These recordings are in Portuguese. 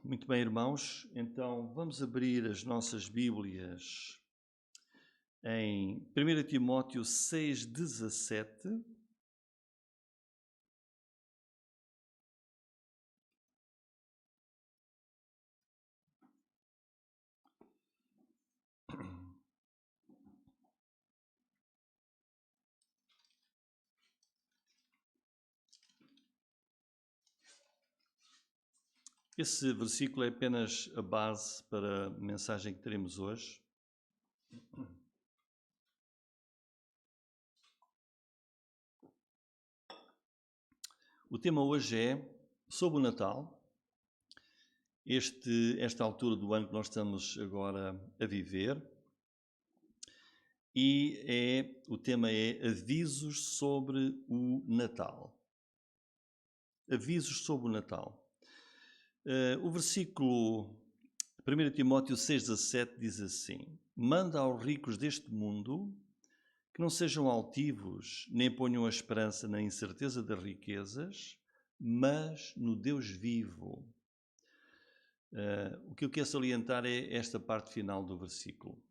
Muito bem, irmãos. Então, vamos abrir as nossas Bíblias em 1 Timóteo 6,17. Esse versículo é apenas a base para a mensagem que teremos hoje. O tema hoje é sobre o Natal, esta altura do ano que nós estamos agora a viver, e o tema é avisos sobre o Natal. Avisos sobre o Natal. O versículo 1 Timóteo 6,17 diz assim: manda aos ricos deste mundo que não sejam altivos, nem ponham a esperança na incerteza das riquezas, mas no Deus vivo. O que eu quero salientar é esta parte final do versículo.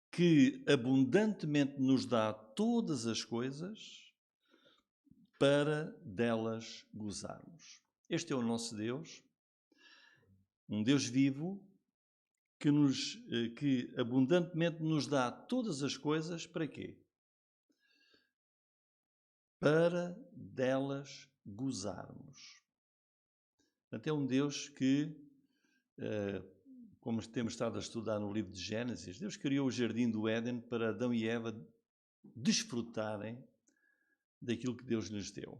Que abundantemente nos dá todas as coisas para delas gozarmos. Este é o nosso Deus, um Deus vivo, que abundantemente nos dá todas as coisas, para quê? Para delas gozarmos. Portanto, é um Deus que, como temos estado a estudar no livro de Gênesis, Deus criou o jardim do Éden para Adão e Eva desfrutarem daquilo que Deus lhes deu.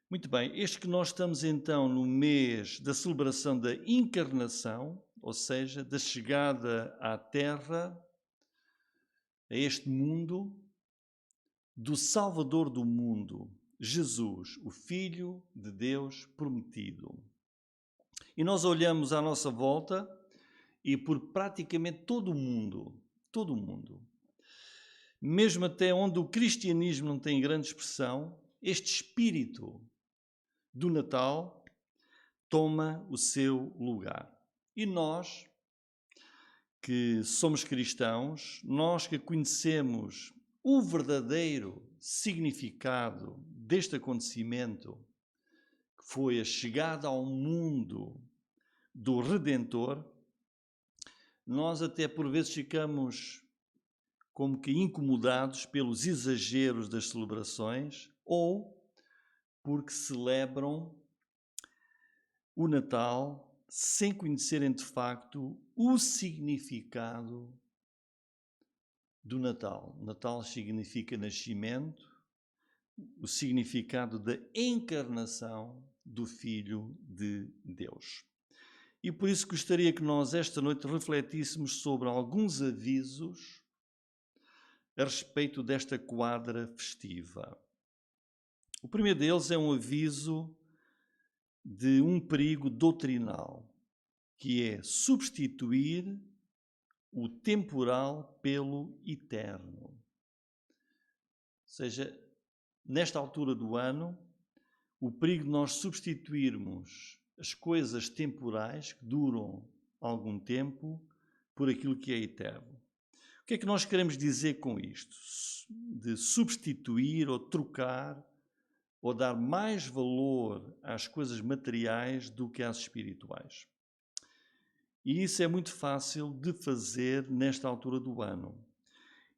Muito bem, este que nós estamos então no mês da celebração da encarnação, ou seja, da chegada à Terra, a este mundo, do Salvador do mundo, Jesus, o Filho de Deus prometido. E nós olhamos à nossa volta e por praticamente todo o mundo, mesmo até onde o cristianismo não tem grande expressão, este espírito do Natal toma o seu lugar. E nós, que somos cristãos, nós que conhecemos o verdadeiro significado deste acontecimento, que foi a chegada ao mundo do Redentor, nós até por vezes ficamos como que incomodados pelos exageros das celebrações ou porque celebram o Natal sem conhecerem de facto o significado do Natal. Natal significa nascimento, o significado da encarnação do Filho de Deus. E por isso gostaria que nós esta noite refletíssemos sobre alguns avisos a respeito desta quadra festiva. O primeiro deles é um aviso de um perigo doutrinal, que é substituir o temporal pelo eterno. Ou seja, nesta altura do ano, o perigo de nós substituirmos as coisas temporais que duram algum tempo por aquilo que é eterno. O que é que nós queremos dizer com isto? De substituir ou trocar ou dar mais valor às coisas materiais do que às espirituais. E isso é muito fácil de fazer nesta altura do ano.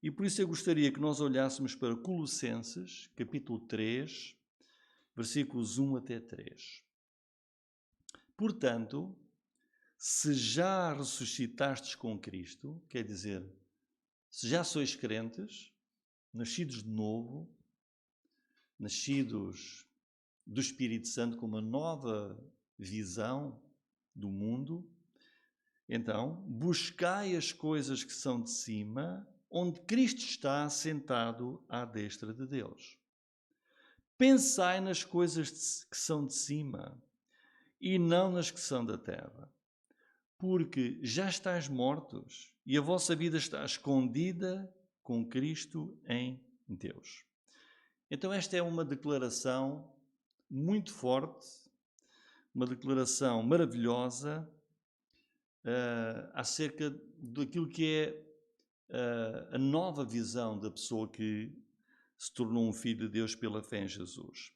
E por isso eu gostaria que nós olhássemos para Colossenses, capítulo 3, versículos 1 até 3. Portanto, se já ressuscitastes com Cristo, quer dizer, se já sois crentes, nascidos de novo, nascidos do Espírito Santo com uma nova visão do mundo, então buscai as coisas que são de cima, onde Cristo está assentado à destra de Deus. Pensai nas coisas que são de cima e não nas que são da terra, porque já estáis mortos e a vossa vida está escondida com Cristo em Deus. Então esta é uma declaração muito forte, uma declaração maravilhosa acerca daquilo que é a nova visão da pessoa que se tornou um filho de Deus pela fé em Jesus.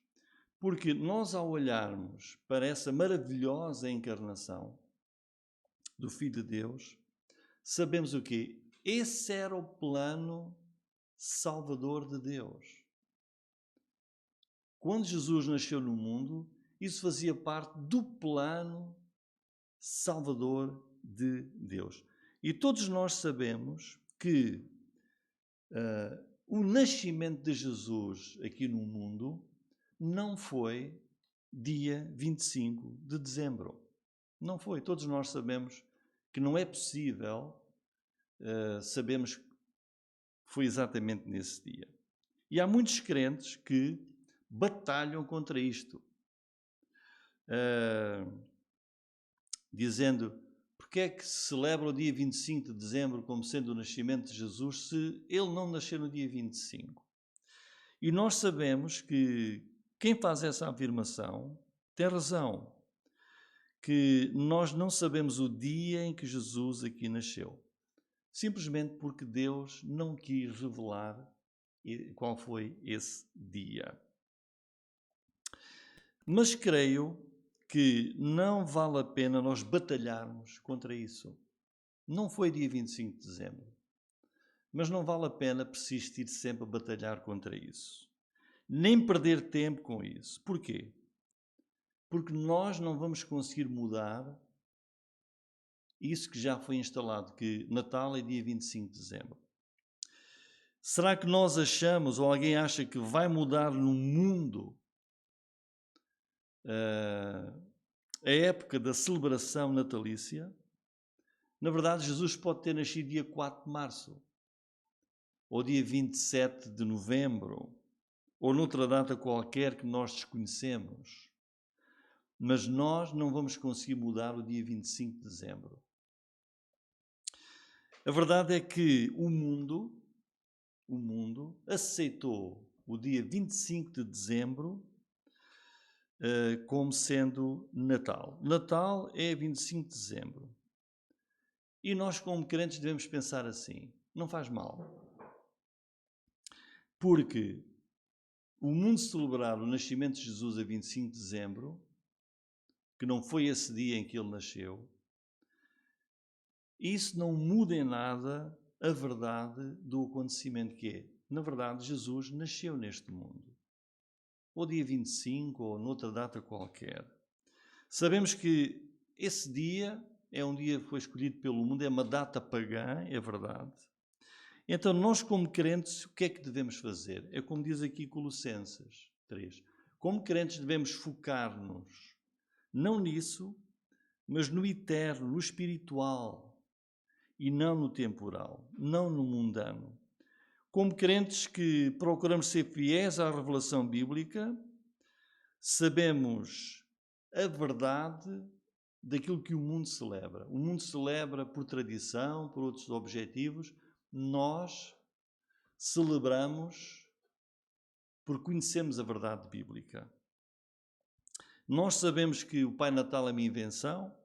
Porque nós, ao olharmos para essa maravilhosa encarnação do Filho de Deus, sabemos o quê? Esse era o plano salvador de Deus. Quando Jesus nasceu no mundo, isso fazia parte do plano salvador de Deus. E todos nós sabemos que o nascimento de Jesus aqui no mundo não foi dia 25 de dezembro. Não foi. Todos nós sabemos que não é possível sabemos que foi exatamente nesse dia. E há muitos crentes que batalham contra isto, dizendo: porque é que se celebra o dia 25 de dezembro como sendo o nascimento de Jesus se ele não nasceu no dia 25? E nós sabemos que quem faz essa afirmação tem razão, que nós não sabemos o dia em que Jesus aqui nasceu. Simplesmente porque Deus não quis revelar qual foi esse dia. Mas creio que não vale a pena nós batalharmos contra isso. Não foi dia 25 de dezembro. Mas não vale a pena persistir sempre a batalhar contra isso. Nem perder tempo com isso. Porquê? Porque nós não vamos conseguir mudar isso que já foi instalado, que Natal é dia 25 de dezembro. Será que nós achamos, ou alguém acha que vai mudar no mundo a época da celebração natalícia? Na verdade, Jesus pode ter nascido dia 4 de março, ou dia 27 de novembro, ou noutra data qualquer que nós desconhecemos. Mas nós não vamos conseguir mudar o dia 25 de dezembro. A verdade é que o mundo aceitou o dia 25 de dezembro como sendo Natal. Natal é 25 de dezembro. E nós, como crentes, devemos pensar assim: não faz mal. Porque o mundo celebrar o nascimento de Jesus a 25 de dezembro, que não foi esse dia em que ele nasceu, isso não muda em nada a verdade do acontecimento que é. Na verdade, Jesus nasceu neste mundo. Ou dia 25, ou noutra data qualquer. Sabemos que esse dia é um dia que foi escolhido pelo mundo, é uma data pagã, é verdade. Então, nós como crentes, o que é que devemos fazer? É como diz aqui Colossenses 3. Como crentes devemos focar-nos, não nisso, mas no eterno, no espiritual, e não no temporal, não no mundano. Como crentes que procuramos ser fiéis à revelação bíblica, sabemos a verdade daquilo que o mundo celebra. O mundo celebra por tradição, por outros objetivos. Nós celebramos porque conhecemos a verdade bíblica. Nós sabemos que o Pai Natal é uma invenção.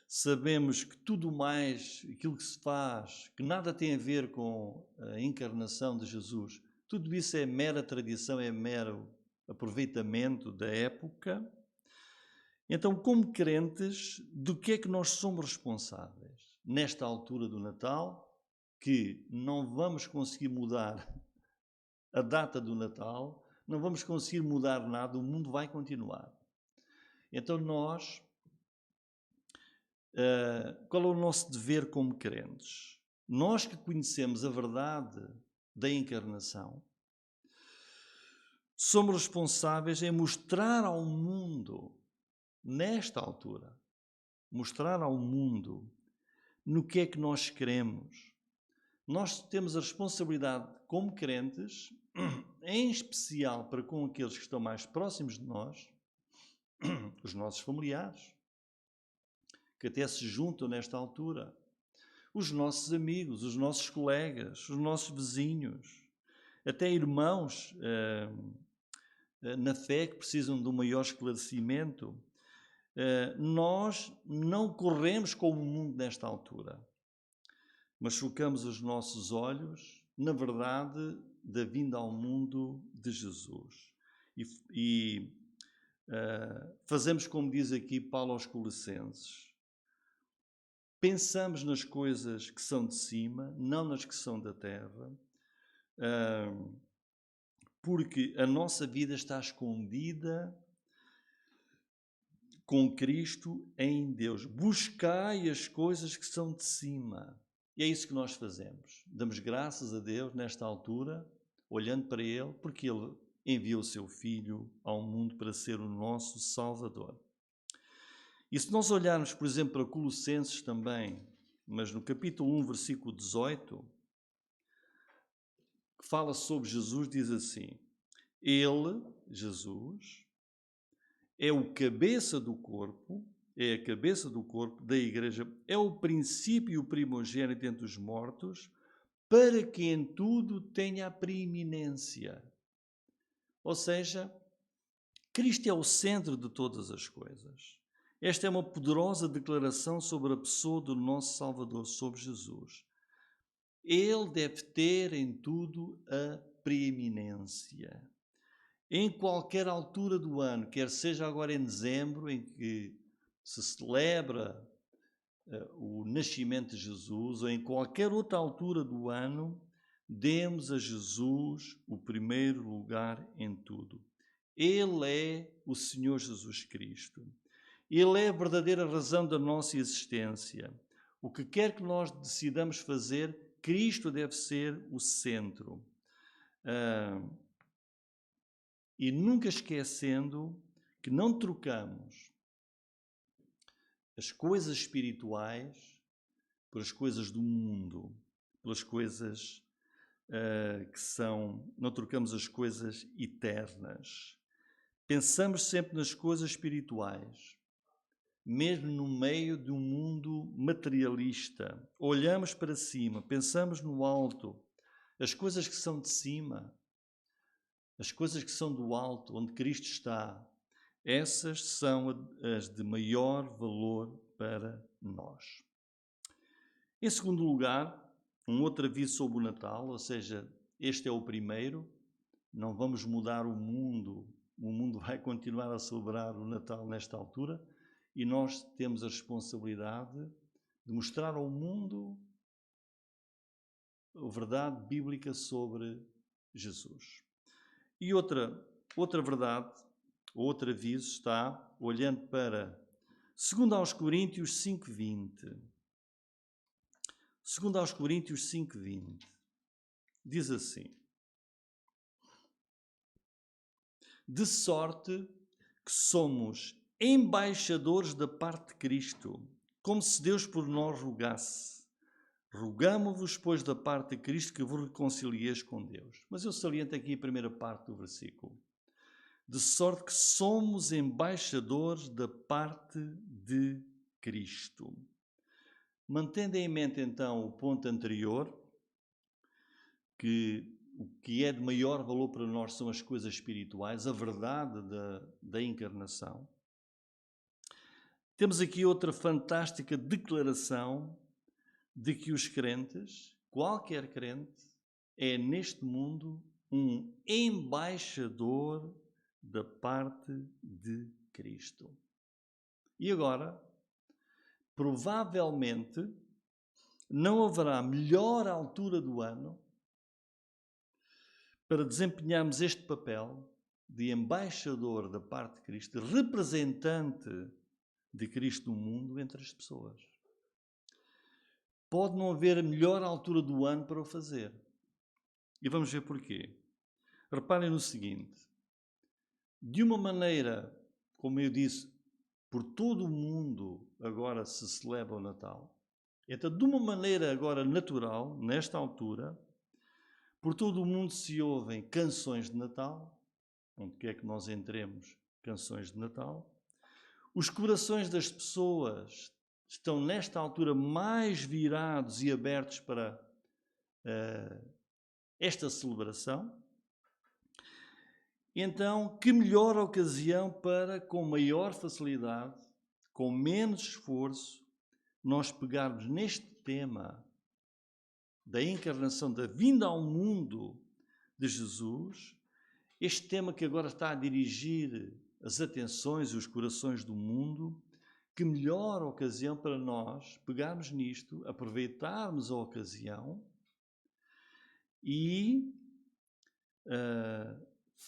Sabemos que tudo mais, aquilo que se faz, que nada tem a ver com a encarnação de Jesus, tudo isso é mera tradição, é mero aproveitamento da época. Então, como crentes, do que é que nós somos responsáveis? Nesta altura do Natal, que não vamos conseguir mudar a data do Natal, não vamos conseguir mudar nada, o mundo vai continuar. Então nós... qual é o nosso dever como crentes? Nós que conhecemos a verdade da encarnação, somos responsáveis em mostrar ao mundo, nesta altura, mostrar ao mundo no que é que nós queremos. Nós temos a responsabilidade como crentes, em especial para com aqueles que estão mais próximos de nós, os nossos familiares, que até se juntam nesta altura, os nossos amigos, os nossos colegas, os nossos vizinhos, até irmãos na fé que precisam de um maior esclarecimento. nós não corremos como o mundo nesta altura, mas focamos os nossos olhos na verdade da vinda ao mundo de Jesus. E fazemos como diz aqui Paulo aos Colossenses. Pensamos nas coisas que são de cima, não nas que são da terra, porque a nossa vida está escondida com Cristo em Deus. Buscai as coisas que são de cima. E é isso que nós fazemos. Damos graças a Deus nesta altura, olhando para Ele, porque Ele enviou o seu Filho ao mundo para ser o nosso Salvador. E se nós olharmos, por exemplo, para Colossenses também, mas no capítulo 1, versículo 18, que fala sobre Jesus, diz assim: Ele, Jesus, é o cabeça do corpo, é a cabeça do corpo da Igreja, é o princípio e o primogênito entre os mortos, para que em tudo tenha a preeminência. Ou seja, Cristo é o centro de todas as coisas. Esta é uma poderosa declaração sobre a pessoa do nosso Salvador, sobre Jesus. Ele deve ter em tudo a preeminência. Em qualquer altura do ano, quer seja agora em dezembro, em que se celebra o nascimento de Jesus, ou em qualquer outra altura do ano, demos a Jesus o primeiro lugar em tudo. Ele é o Senhor Jesus Cristo. Ele é a verdadeira razão da nossa existência. O que quer que nós decidamos fazer, Cristo deve ser o centro. E nunca esquecendo que não trocamos as coisas espirituais pelas coisas do mundo, pelas coisas que são... Não trocamos as coisas eternas. Pensamos sempre nas coisas espirituais, mesmo no meio de um mundo materialista. Olhamos para cima, pensamos no alto, as coisas que são de cima, as coisas que são do alto, onde Cristo está, essas são as de maior valor para nós. Em segundo lugar, um outro aviso sobre o Natal, ou seja, este é o primeiro, não vamos mudar o mundo vai continuar a celebrar o Natal nesta altura, e nós temos a responsabilidade de mostrar ao mundo a verdade bíblica sobre Jesus. E outra verdade, outro aviso está olhando para 2 Coríntios 5:20. 2 Coríntios 5:20 diz assim: de sorte que somos embaixadores da parte de Cristo, como se Deus por nós rogasse. Rogamo-vos, pois, da parte de Cristo, que vos reconcilieis com Deus. Mas eu saliento aqui a primeira parte do versículo. De sorte que somos embaixadores da parte de Cristo. Mantendo em mente, então, o ponto anterior, que o que é de maior valor para nós são as coisas espirituais, a verdade da encarnação. Temos aqui outra fantástica declaração de que os crentes, qualquer crente, é neste mundo um embaixador da parte de Cristo. E agora, provavelmente, não haverá melhor altura do ano para desempenharmos este papel de embaixador da parte de Cristo, de representante de Cristo no mundo entre as pessoas. Pode não haver a melhor altura do ano para o fazer. E vamos ver porquê. Reparem no seguinte. De uma maneira, como eu disse, por todo o mundo agora se celebra o Natal. Então, de uma maneira agora natural, nesta altura, por todo o mundo se ouvem canções de Natal, onde quer que nós entremos, canções de Natal. Os corações das pessoas estão nesta altura mais virados e abertos para esta celebração. Então, que melhor ocasião para, com maior facilidade, com menos esforço, nós pegarmos neste tema da encarnação, da vinda ao mundo de Jesus, este tema que agora está a dirigir as atenções e os corações do mundo, que melhor ocasião para nós pegarmos nisto, aproveitarmos a ocasião e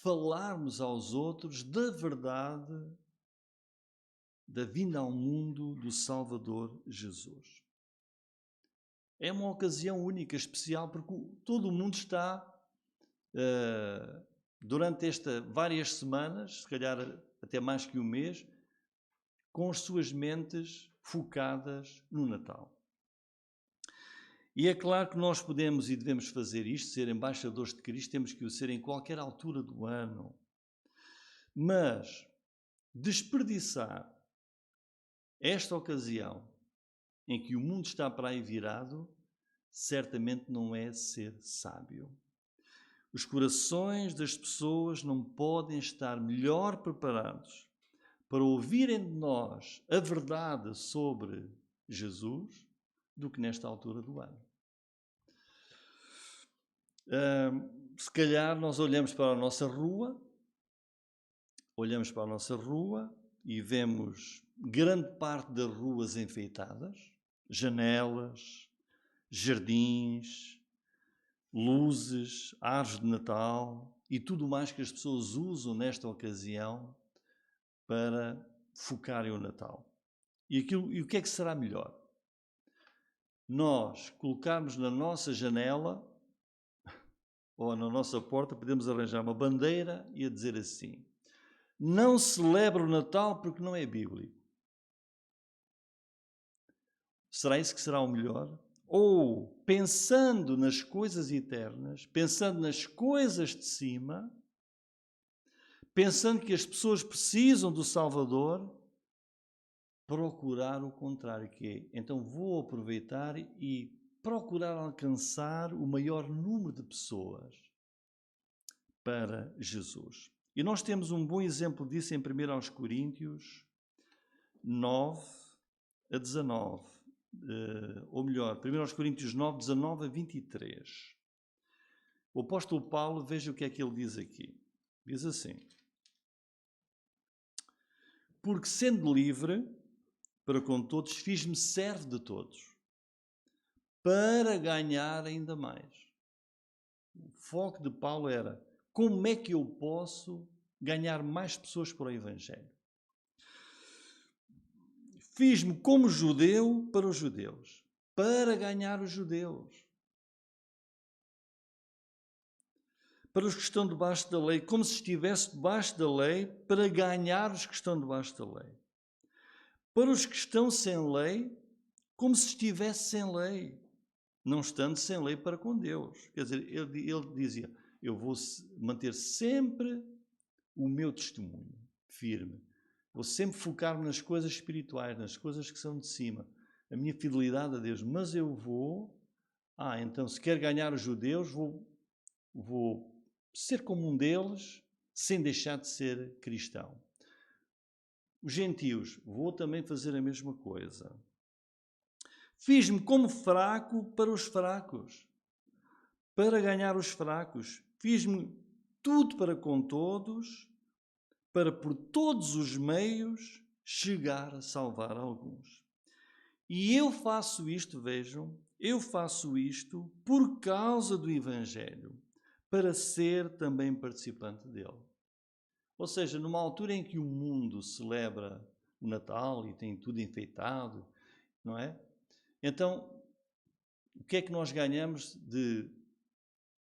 falarmos aos outros da verdade da vinda ao mundo do Salvador Jesus. É uma ocasião única, especial, porque todo o mundo está, durante várias semanas, se calhar até mais que um mês, com as suas mentes focadas no Natal. E é claro que nós podemos e devemos fazer isto, ser embaixadores de Cristo, temos que o ser em qualquer altura do ano. Mas desperdiçar esta ocasião em que o mundo está para aí virado, certamente não é ser sábio. Os corações das pessoas não podem estar melhor preparados para ouvirem de nós a verdade sobre Jesus do que nesta altura do ano. Se calhar nós olhamos para a nossa rua e vemos grande parte das ruas enfeitadas, janelas, jardins, luzes, árvores de Natal e tudo mais que as pessoas usam nesta ocasião para focarem o Natal. E o que é que será melhor? Nós colocarmos na nossa janela ou na nossa porta, podemos arranjar uma bandeira e a dizer assim: não celebra o Natal porque não é bíblico. Será isso que será o melhor? Ou, pensando nas coisas eternas, pensando nas coisas de cima, pensando que as pessoas precisam do Salvador, procurar o contrário, que é, então vou aproveitar e procurar alcançar o maior número de pessoas para Jesus. E nós temos um bom exemplo disso em 1 Coríntios 9 a 19. Ou melhor, 1 Coríntios 9, 19 a 23. O apóstolo Paulo, veja o que é que ele diz aqui. Diz assim: porque sendo livre para com todos, fiz-me servo de todos, para ganhar ainda mais. O foco de Paulo era: como é que eu posso ganhar mais pessoas para o Evangelho? Fiz-me como judeu para os judeus, para ganhar os judeus. Para os que estão debaixo da lei, como se estivesse debaixo da lei, para ganhar os que estão debaixo da lei. Para os que estão sem lei, como se estivesse sem lei, não estando sem lei para com Deus. Quer dizer, ele dizia: eu vou manter sempre o meu testemunho firme. Vou sempre focar-me nas coisas espirituais, nas coisas que são de cima. A minha fidelidade a Deus. Mas eu vou... então se quer ganhar os judeus, vou ser como um deles, sem deixar de ser cristão. Os gentios, vou também fazer a mesma coisa. Fiz-me como fraco para os fracos, para ganhar os fracos. Fiz-me tudo para com todos, para por todos os meios chegar a salvar alguns. E eu faço isto, vejam, eu faço isto por causa do Evangelho, para ser também participante dele. Ou seja, numa altura em que o mundo celebra o Natal e tem tudo enfeitado, não é? Então, o que é que nós ganhamos de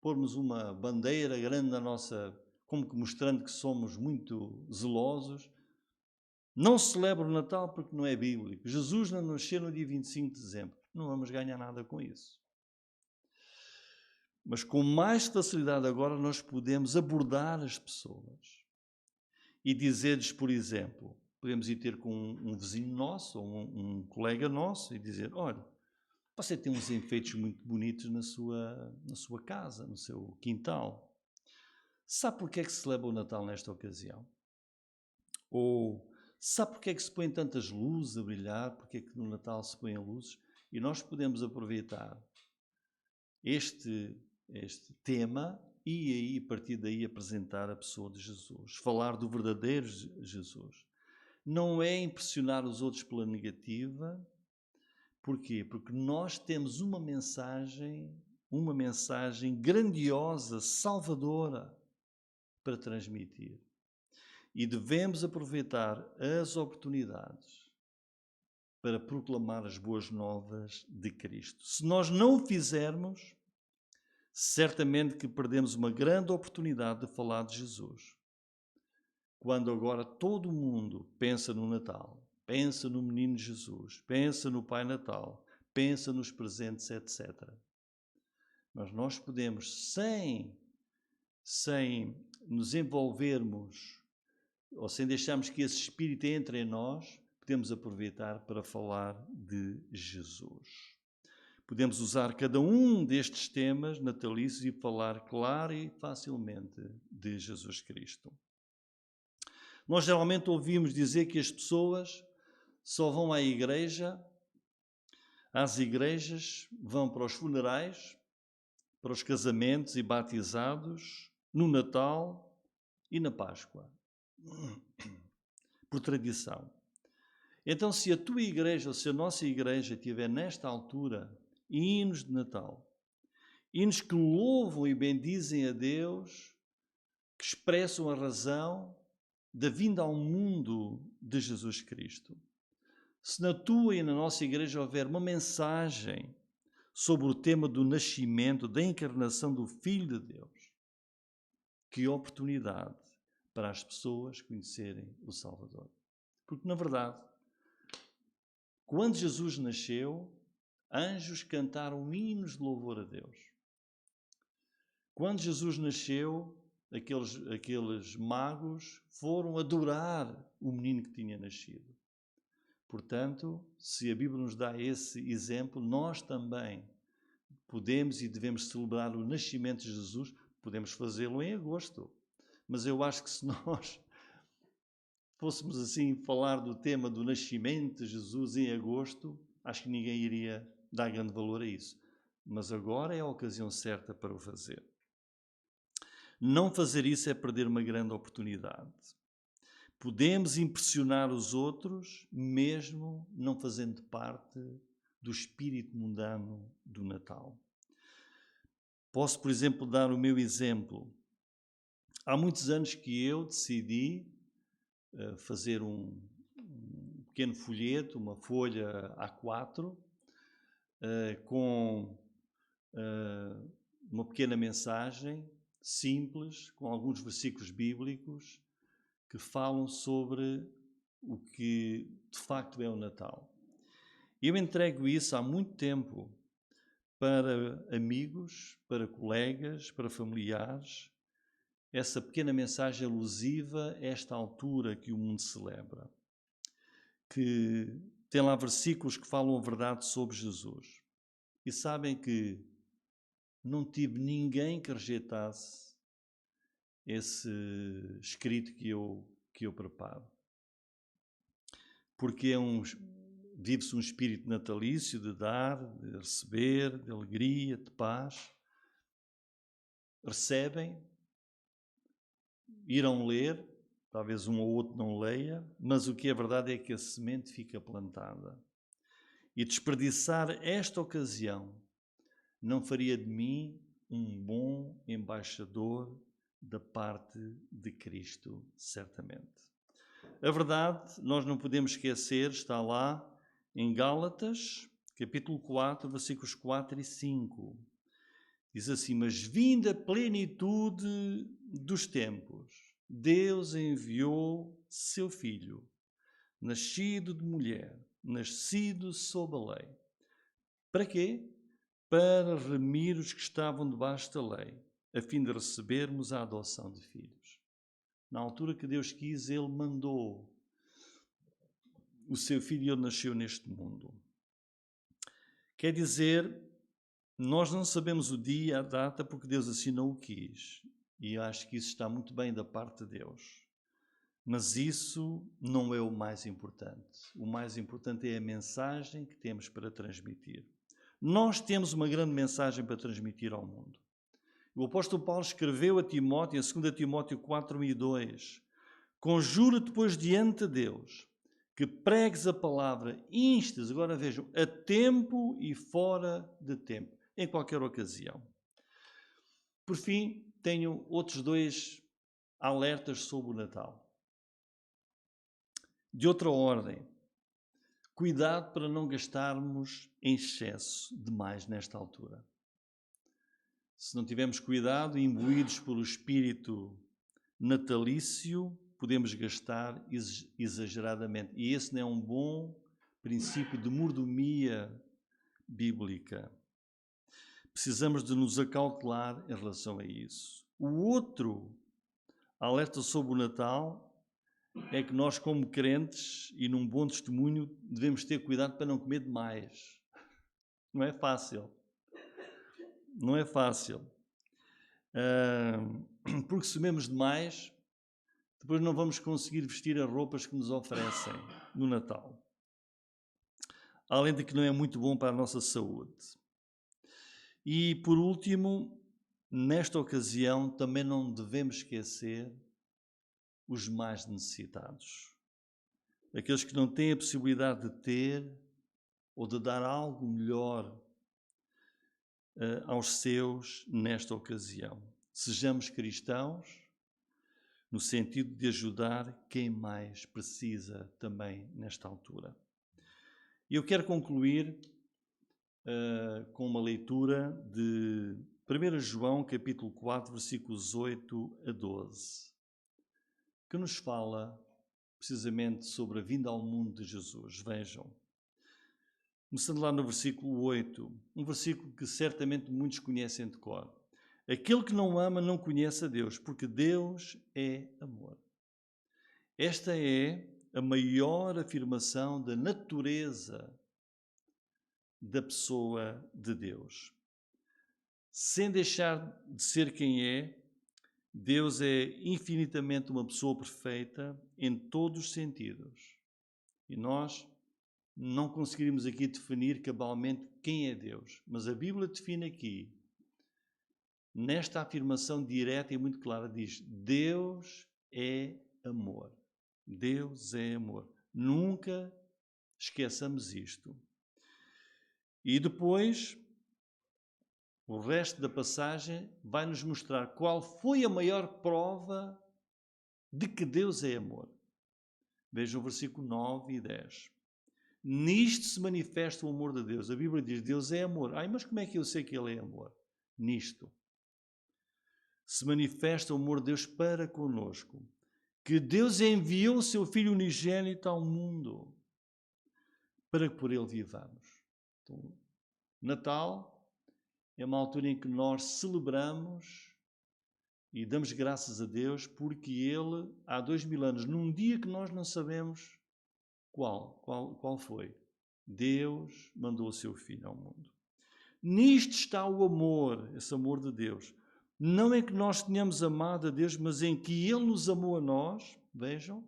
pormos uma bandeira grande na nossa, como que mostrando que somos muito zelosos? Não se celebra o Natal porque não é bíblico. Jesus não nasceu no dia 25 de dezembro. Não vamos ganhar nada com isso. Mas com mais facilidade agora nós podemos abordar as pessoas e dizer-lhes, por exemplo, podemos ir ter com um vizinho nosso ou um colega nosso e dizer: olha, você tem uns enfeites muito bonitos na sua casa, no seu quintal. Sabe porque é que se celebra o Natal nesta ocasião? Ou Sabe porque é que se põem tantas luzes a brilhar? Porque é que no Natal se põem luzes? E nós podemos aproveitar este tema e aí, a partir daí, apresentar a pessoa de Jesus. Falar do verdadeiro Jesus. Não é impressionar os outros pela negativa. Porquê? Porque nós temos uma mensagem grandiosa, salvadora, para transmitir. E devemos aproveitar as oportunidades para proclamar as boas novas de Cristo. Se nós não o fizermos, certamente que perdemos uma grande oportunidade de falar de Jesus. Quando agora todo mundo pensa no Natal, pensa no menino Jesus, pensa no Pai Natal, pensa nos presentes, etc. Mas nós podemos, sem nos envolvermos ou sem deixarmos que esse Espírito entre em nós, podemos aproveitar para falar de Jesus. Podemos usar cada um destes temas natalícios e falar claro e facilmente de Jesus Cristo. Nós geralmente ouvimos dizer que as pessoas só vão à igreja, às igrejas, vão para os funerais, para os casamentos e batizados, no Natal e na Páscoa. Por tradição. Então, se a tua igreja ou se a nossa igreja tiver nesta altura hinos de Natal, hinos que louvam e bendizem a Deus, que expressam a razão da vinda ao mundo de Jesus Cristo. Se na tua e na nossa igreja houver uma mensagem sobre o tema do nascimento, da encarnação do Filho de Deus, que oportunidade para as pessoas conhecerem o Salvador. Porque, na verdade, quando Jesus nasceu, anjos cantaram hinos de louvor a Deus. Quando Jesus nasceu, aqueles magos foram adorar o menino que tinha nascido. Portanto, se a Bíblia nos dá esse exemplo, nós também podemos e devemos celebrar o nascimento de Jesus. Podemos fazê-lo em agosto. Mas eu acho que se nós fôssemos assim falar do tema do nascimento de Jesus em agosto, acho que ninguém iria dar grande valor a isso. Mas agora é a ocasião certa para o fazer. Não fazer isso é perder uma grande oportunidade. Podemos impressionar os outros, mesmo não fazendo parte do espírito mundano do Natal. Posso, por exemplo, dar o meu exemplo. Há muitos anos que eu decidi fazer um pequeno folheto, uma folha A4, com uma pequena mensagem simples, com alguns versículos bíblicos que falam sobre o que de facto é o Natal. Eu entrego isso há muito tempo para amigos, para colegas, para familiares, essa pequena mensagem alusiva a esta altura que o mundo celebra, que tem lá versículos que falam a verdade sobre Jesus. E sabem que não tive ninguém que rejeitasse esse escrito que eu preparo. Porque vive-se um espírito natalício de dar, de receber, de alegria, de paz. Recebem, irão ler, talvez um ou outro não leia, mas o que é verdade é que a semente fica plantada. E desperdiçar esta ocasião não faria de mim um bom embaixador da parte de Cristo, certamente. A verdade, nós não podemos esquecer, está lá em Gálatas, capítulo 4, versículos 4 e 5. Diz assim: mas vinda a plenitude dos tempos, Deus enviou seu Filho, nascido de mulher, nascido sob a lei. Para quê? Para remir os que estavam debaixo da lei, a fim de recebermos a adoção de filhos. Na altura que Deus quis, Ele mandou o seu Filho e Ele nasceu neste mundo. Quer dizer, nós não sabemos o dia, a data, porque Deus assim não o quis. E eu acho que isso está muito bem da parte de Deus. Mas isso não é o mais importante. O mais importante é a mensagem que temos para transmitir. Nós temos uma grande mensagem para transmitir ao mundo. O apóstolo Paulo escreveu a Timóteo, em 2 Timóteo 4:2, conjura-te, pois, diante de Deus, que pregues a palavra, instes, agora vejam, a tempo e fora de tempo, em qualquer ocasião. Por fim, tenho outros 2 alertas sobre o Natal. De outra ordem, cuidado para não gastarmos em excesso demais nesta altura. Se não tivermos cuidado, imbuídos pelo espírito natalício, podemos gastar exageradamente. E esse não é um bom princípio de mordomia bíblica. Precisamos de nos acautelar em relação a isso. O outro alerta sobre o Natal é que nós, como crentes e num bom testemunho, devemos ter cuidado para não comer demais. Não é fácil. Não é fácil. Porque se comemos demais, depois não vamos conseguir vestir as roupas que nos oferecem no Natal. Além de que não é muito bom para a nossa saúde. E, por último, nesta ocasião, também não devemos esquecer os mais necessitados. Aqueles que não têm a possibilidade de ter ou de dar algo melhor aos seus nesta ocasião. Sejamos cristãos no sentido de ajudar quem mais precisa também nesta altura. E eu quero concluir com uma leitura de 1 João, capítulo 4, versículos 8 a 12, que nos fala precisamente sobre a vinda ao mundo de Jesus. Vejam, começando lá no versículo 8, um versículo que certamente muitos conhecem de cor. Aquele que não ama não conhece a Deus, porque Deus é amor. Esta é a maior afirmação da natureza da pessoa de Deus. Sem deixar de ser quem é, Deus é infinitamente uma pessoa perfeita em todos os sentidos. E nós não conseguiríamos aqui definir cabalmente quem é Deus, mas a Bíblia define aqui, nesta afirmação direta e muito clara, diz: Deus é amor. Deus é amor. Nunca esqueçamos isto. E depois, o resto da passagem vai nos mostrar qual foi a maior prova de que Deus é amor. Vejam o versículo 9 e 10. Nisto se manifesta o amor de Deus. A Bíblia diz: Deus é amor. Mas como é que eu sei que Ele é amor? Nisto se manifesta o amor de Deus para conosco, que Deus enviou o seu Filho unigênito ao mundo para que por Ele vivamos. Então, Natal é uma altura em que nós celebramos e damos graças a Deus porque Ele, há 2000 anos, num dia que nós não sabemos qual foi, Deus mandou o seu Filho ao mundo. Nisto está o amor, esse amor de Deus. Não é que nós tenhamos amado a Deus, mas em que Ele nos amou a nós, vejam,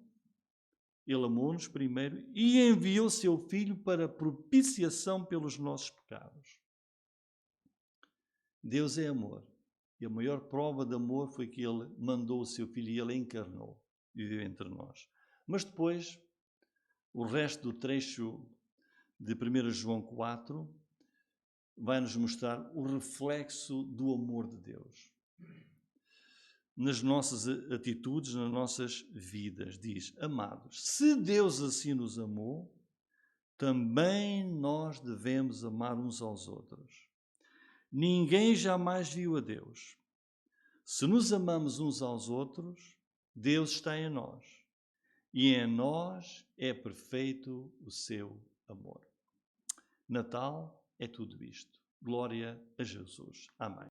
Ele amou-nos primeiro e enviou seu Filho para propiciação pelos nossos pecados. Deus é amor. E a maior prova de amor foi que Ele mandou o seu Filho e Ele encarnou e viveu entre nós. Mas depois, o resto do trecho de 1 João 4 vai-nos mostrar o reflexo do amor de Deus nas nossas atitudes, nas nossas vidas. Diz: amados, se Deus assim nos amou, também nós devemos amar uns aos outros. Ninguém jamais viu a Deus. Se nos amamos uns aos outros, Deus está em nós, e em nós é perfeito o seu amor. Natal é tudo isto. Glória a Jesus. Amém.